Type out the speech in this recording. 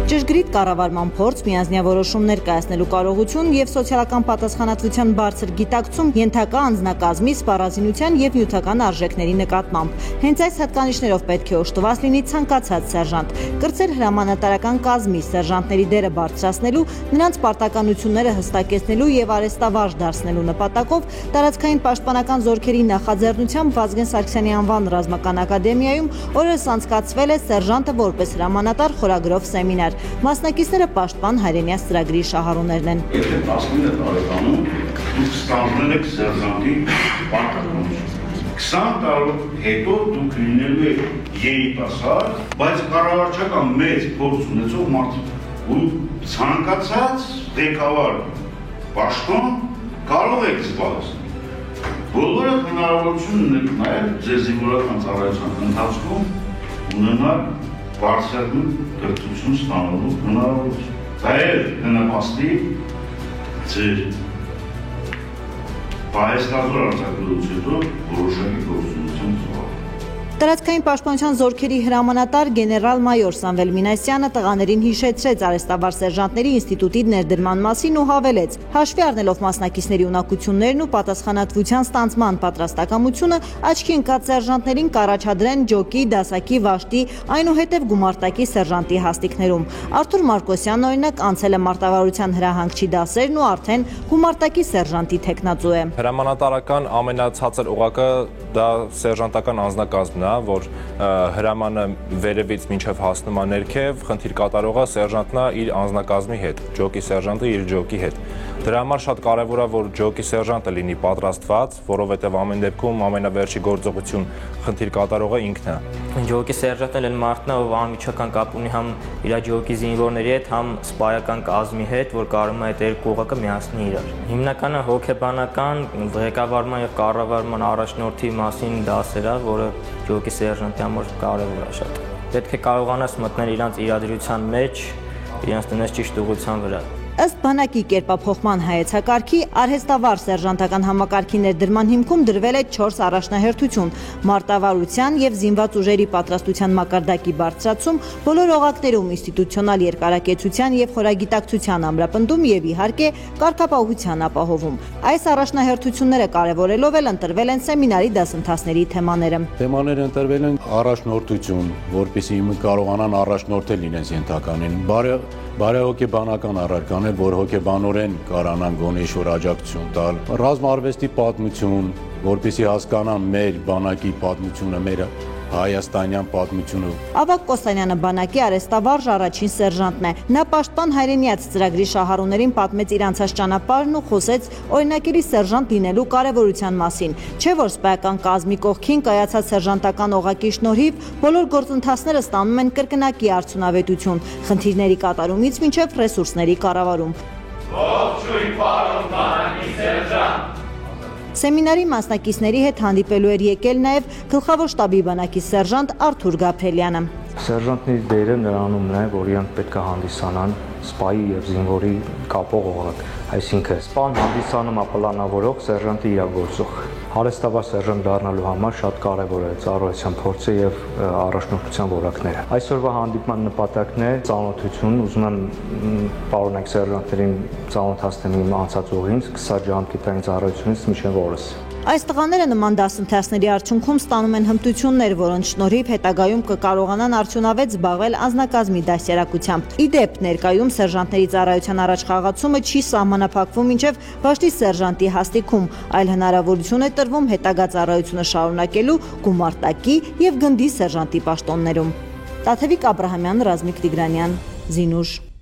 Ճշգրիտ կառավարման փորձ, միանձնյա կայացնելու կարողություն եւ սոցիալական պատասխանատվության բարձր գիտակցում ենթակա անձնակազմի, սպառազինության եւ նյութական արժեքների նկատմամբ։ Հենց այս հատկանիշներով պետք է օժտված լինի ցանկացած սերժանտ, կրծել հրամանատարական կազմի սերժանտների դերը բարձրացնելու, նրանց պարտականությունները հստակեցնելու եւ արեստավարժ դարձնելու նպատակով տարածքային պաշտպանական զորքերի նախաձեռնությամբ Վազգեն Սարգսյանի անվան ռազմական ակադեմիայում օրերս անցկացվել է սերժանտը որպես հրամանատար խորագրով սեմինար։ Մասնակիցները պաշտպան հայրենյաց ծրագրի շահառուներն են։ Եթե 19 տարեկանում դուք ստանձնել եք սերժանտի պարտականություն, 20 տարի հետո դուք լինելու եք երիտասարդ, բայց կառավարչական մեծ փորձ ունեցող մարդիկ ու ցանկացած ղեկավար պաշտոն կարող եք զբաղեցնել։ Բոլորը հնարավորություն ունեք նաև ձեր զինվորական ծառայության ընթացքում ունենալ բարձրագույն կրթություն ստանալու հնարավորություն։ Դա էլ կնպաստի ձեր պահեստազոր արձակվելուց հետո որոշակի գործունեություն զբաղել։ Տարածքային պաշտպանության զորքերի հրամանատար գեներալ-մայոր Սամվել Մինասյանը տղաներին հիշեցրեց արեստավար սերժանտների ինստիտուտի ներդրման մասին ու հավելեց. հաշվի առնելով մասնակիցների ունակություններն ու պատասխանատվության ստանձնման պատրաստակամությունը, աչքի ընկած սերժանտներին կառաջադրեն ջոկի, դասակի, վաշտի, այնուհետև գումարտակի սերժանտի հաստիքներում։ Արթուր Մարկոսյանն օրինակ անցել է մարտավարության հրահանգչի դասերն ու արդեն գումարտակի սերժանտի թեկնածու է։ Հրամանատարական ամենացածր օղակը դա սերժանտական անձնակազմն է, որ հրամանը վերևից մինչև հասնում է ներքև, խնդիր կատարողը սերժանտն է իր անձնակազմի հետ, ջոկի սերժանտը իր ջոկի հետ։ Դրա համար շատ կարևոր է, որ ջոկի սերժանտը լինի պատրաստված, որովհետև ամեն դեպքում ամենավերջի գործողություն խնդիր կատարողը ինքն է։ Ջոկի սերժանտն էլ մարդն է, ով անմիջական կապ ունի համ իր ջոկի զինվորների հետ, համ սպայական կազմի հետ, որ կարող է այդ երկու օղակը միացնի իրար։ Հիմնականը հոգեբանական, ղեկավարման եւ կառավարման առաջնորդի մասին դասեր է, որը ջոկի սերժանտի համար կարևոր է շատ։ Պետք է կարողանաս մտնել իրանց իրադրության մեջ, իրանց տնես ճիշտ ուղղության վրա։ Ըստ բանակի կերպափոխման հայեցակարգի արհեստավար սերժանտական համակարգի ներդրման հիմքում դրվել է 4 առաջնահերթություն՝ մարտավարության եւ զինված ուժերի պատրաստության մակարդակի բարձրացում, բոլոր օղակներում ինստիտուցիոնալ երկարակեցության եւ խորագիտակցության ամրապնդում եւ իհարկե կարգապահության ապահովում։ Այս առաջնահերթությունները կարևորելով էլ ընտրվել են սեմինարի դասընթացների թեմաները։ Թեմաները ընտրվել են առաջնորդություն, որպեսզի կարողանան առաջնորդել իրենց ենթականին, բարեհոգեբանական առարկան է, որ հոգեբանորեն կարողանան գոնե ինչ-որ աջակցություն տալ, ռազմարվեստի պատմություն, որպեսզի հասկանան մեր բանակի պատմությունը, մեր հայաստանյան պատմությունը։ Ավագ Կոստանյանը բանակի արեստավարժ առաջին սերժանտն է։ Նա պաշտպան հայրենյաց ծրագրի շահառուներին պատմեց իր անցած ճանապարհն ու խոսեց օրինակելի սերժանտ լինելու կարևորության մասին։ Չէ՞ որ սպայական կազմի կողքին կայացած սերժանտական օղակի շնորհիվ բոլոր գործընթացները ստանում են կրկնակի արդյունավետություն, խնդիրների կատարումից մինչև ռեսուրսների կառավարում։ Ողջույն պարոն բանակի սերժանտ։ Սեմինարի մասնակիցների հետ հանդիպելու էր եկել նաև գլխավոր շտաբի բանակի սերժանտ Արթուր Գաբրելյանը։ Սերժանտների դերը նրանում է, որ իրանք պետք է հանդիսանան սպայի եւ զինվորի կապող օղակ, այսինքն սպան հանդիսանում է պլանավորող, սերժանտը իրագործող։ Արեստավար սերժանտ դառնալու համար շատ կարևոր է ծառայության փորձը եւ առաջնորդության որակները։ Այսօրվա հանդիպման նպատակն է ծանոթություն, ուզում եմ պարոնայք սերժանտներին ծանոթացնել իմ անցած ուղին, սկսած ժամկետային ծառայությունից մինչեւ օրս։ Այս տղաները նման դասընթացների արդյունքում ստանում են հմտություններ, որոնց շնորհիվ հետագայում կկարողանան արդյունավետ զբաղվել անձնակազմի դաստիարակությամբ։ Ի դեպ, ներկայում սերժանտների ծառայության առաջխաղացումը չի սահմանափակվում մինչև վաշտի սերժանտի հաստիքում, այլ հնարավորություն է տրվում հետագա ծառայությունը շարունակելու գումարտակի եւ գնդի սերժանտի պաշտոններում։ Տաթևիկ Աբրահամյան, Ռազմիկ Տիգրանյան, Զինուժ։